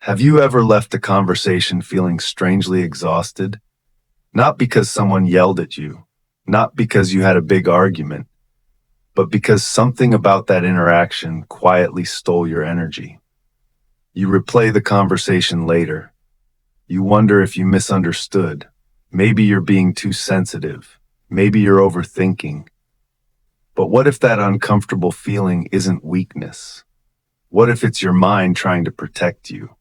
Have you ever left a conversation feeling strangely exhausted? Not because someone yelled at you, not because you had a big argument, but because something about that interaction quietly stole your energy. You replay the conversation later. You wonder if you misunderstood. Maybe you're being too sensitive. Maybe you're overthinking. But what if that uncomfortable feeling isn't weakness? What if it's your mind trying to protect you?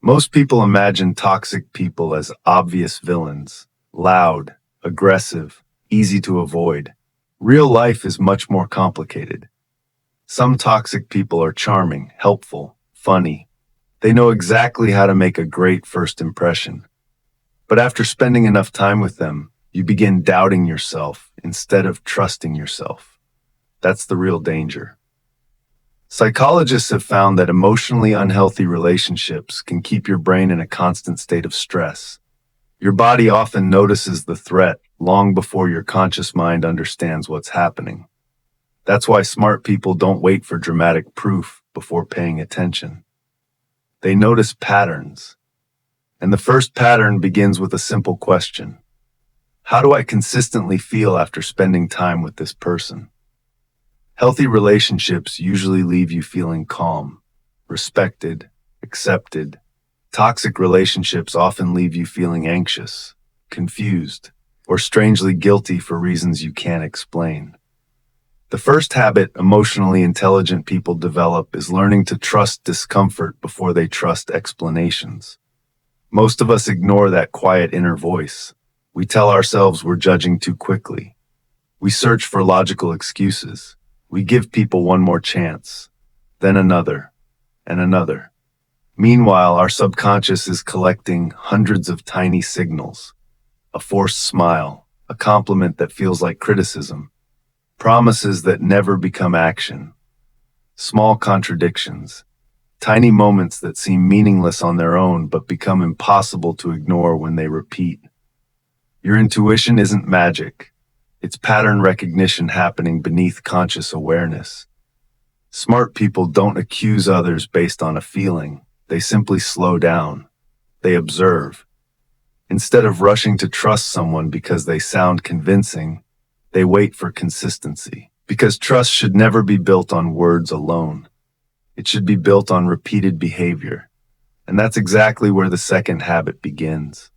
Most people imagine toxic people as obvious villains, loud, aggressive, easy to avoid. Real life is much more complicated. Some toxic people are charming, helpful, funny. They know exactly how to make a great first impression. But after spending enough time with them, you begin doubting yourself instead of trusting yourself. That's the real danger. Psychologists have found that emotionally unhealthy relationships can keep your brain in a constant state of stress. Your body often notices the threat long before your conscious mind understands what's happening. That's why smart people don't wait for dramatic proof before paying attention. They notice patterns. And the first pattern begins with a simple question. How do I consistently feel after spending time with this person? Healthy relationships usually leave you feeling calm, respected, accepted. Toxic relationships often leave you feeling anxious, confused, or strangely guilty for reasons you can't explain. The first habit emotionally intelligent people develop is learning to trust discomfort before they trust explanations. Most of us ignore that quiet inner voice. We tell ourselves we're judging too quickly. We search for logical excuses. We give people one more chance, then another, and another. Meanwhile, our subconscious is collecting hundreds of tiny signals. A forced smile, a compliment that feels like criticism, promises that never become action, small contradictions, tiny moments that seem meaningless on their own but become impossible to ignore when they repeat. Your intuition isn't magic. It's pattern recognition happening beneath conscious awareness. Smart people don't accuse others based on a feeling. They simply slow down. They observe. Instead of rushing to trust someone because they sound convincing, they wait for consistency. Because trust should never be built on words alone. It should be built on repeated behavior. And that's exactly where the second habit begins.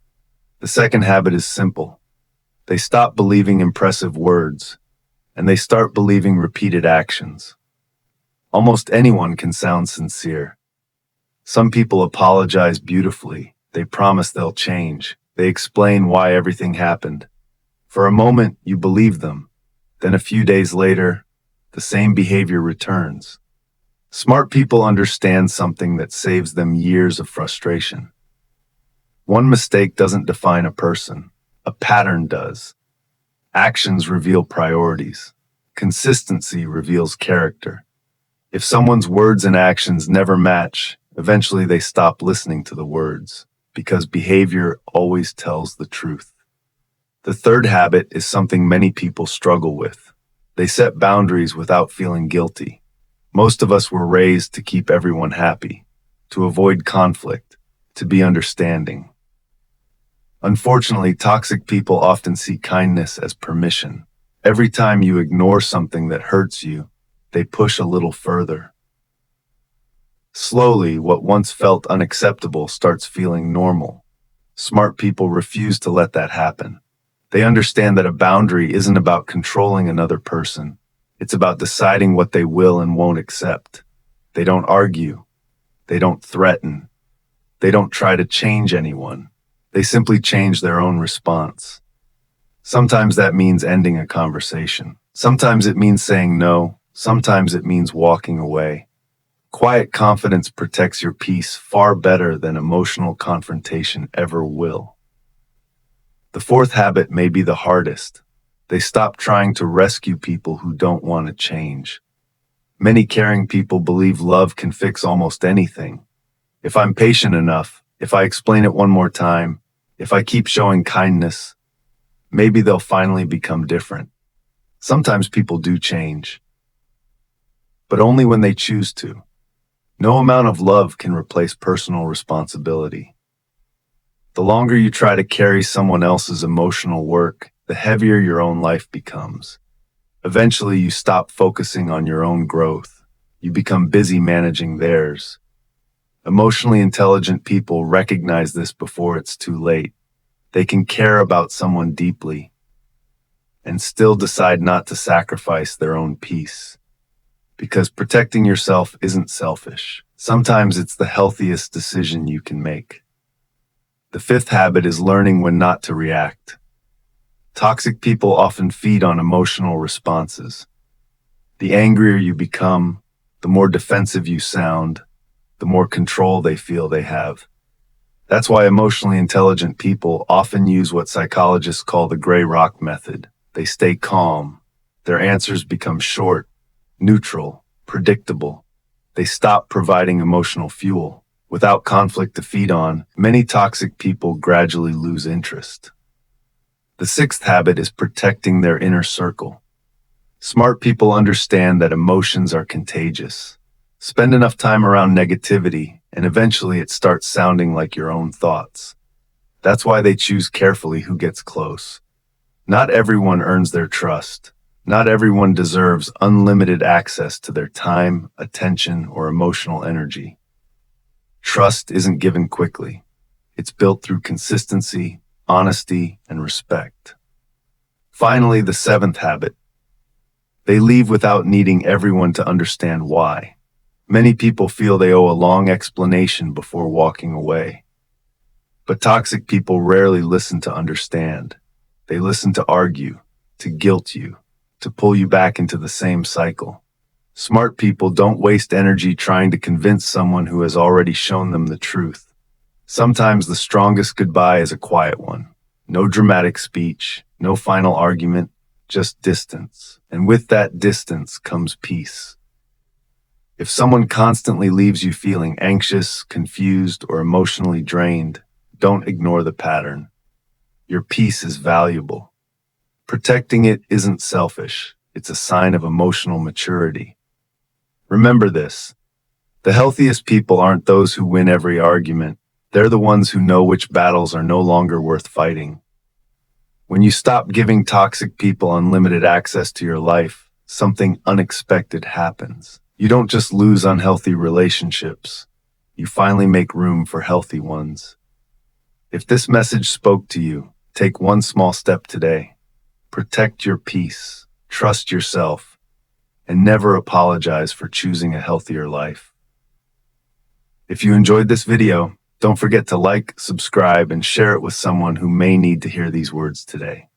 The second habit is simple. They stop believing impressive words, and they start believing repeated actions. Almost anyone can sound sincere. Some people apologize beautifully. They promise they'll change. They explain why everything happened. For a moment, you believe them. Then a few days later, the same behavior returns. Smart people understand something that saves them years of frustration. One mistake doesn't define a person. A pattern does. Actions reveal priorities. Consistency reveals character. If someone's words and actions never match, eventually they stop listening to the words, because behavior always tells the truth. The third habit is something many people struggle with. They set boundaries without feeling guilty. Most of us were raised to keep everyone happy, to avoid conflict, to be understanding. Unfortunately, toxic people often see kindness as permission. Every time you ignore something that hurts you, they push a little further. Slowly, what once felt unacceptable starts feeling normal. Smart people refuse to let that happen. They understand that a boundary isn't about controlling another person. It's about deciding what they will and won't accept. They don't argue. They don't threaten. They don't try to change anyone. They simply change their own response. Sometimes that means ending a conversation. Sometimes it means saying no. Sometimes it means walking away. Quiet confidence protects your peace far better than emotional confrontation ever will. The fourth habit may be the hardest. They stop trying to rescue people who don't want to change. Many caring people believe love can fix almost anything. If I'm patient enough, if I explain it one more time, if I keep showing kindness, maybe they'll finally become different. Sometimes people do change, but only when they choose to. No amount of love can replace personal responsibility. The longer you try to carry someone else's emotional work, the heavier your own life becomes. Eventually, you stop focusing on your own growth. You become busy managing theirs. Emotionally intelligent people recognize this before it's too late. They can care about someone deeply and still decide not to sacrifice their own peace. Because protecting yourself isn't selfish. Sometimes it's the healthiest decision you can make. The fifth habit is learning when not to react. Toxic people often feed on emotional responses. The angrier you become, the more defensive you sound, the more control they feel they have. That's why emotionally intelligent people often use what psychologists call the gray rock method. They stay calm. Their answers become short, neutral, predictable. They stop providing emotional fuel. Without conflict to feed on, many toxic people gradually lose interest. The sixth habit is protecting their inner circle. Smart people understand that emotions are contagious. Spend enough time around negativity, and eventually it starts sounding like your own thoughts. That's why they choose carefully who gets close. Not everyone earns their trust. Not everyone deserves unlimited access to their time, attention, or emotional energy. Trust isn't given quickly. It's built through consistency, honesty, and respect. Finally, the seventh habit. They leave without needing everyone to understand why. Many people feel they owe a long explanation before walking away. But toxic people rarely listen to understand. They listen to argue, to guilt you, to pull you back into the same cycle. Smart people don't waste energy trying to convince someone who has already shown them the truth. Sometimes the strongest goodbye is a quiet one. No dramatic speech, no final argument, just distance. And with that distance comes peace. If someone constantly leaves you feeling anxious, confused, or emotionally drained, don't ignore the pattern. Your peace is valuable. Protecting it isn't selfish. It's a sign of emotional maturity. Remember this. The healthiest people aren't those who win every argument. They're the ones who know which battles are no longer worth fighting. When you stop giving toxic people unlimited access to your life, something unexpected happens. You don't just lose unhealthy relationships. You finally make room for healthy ones. If this message spoke to you, take one small step today. Protect your peace, trust yourself, and never apologize for choosing a healthier life. If you enjoyed this video, don't forget to like, subscribe, and share it with someone who may need to hear these words today.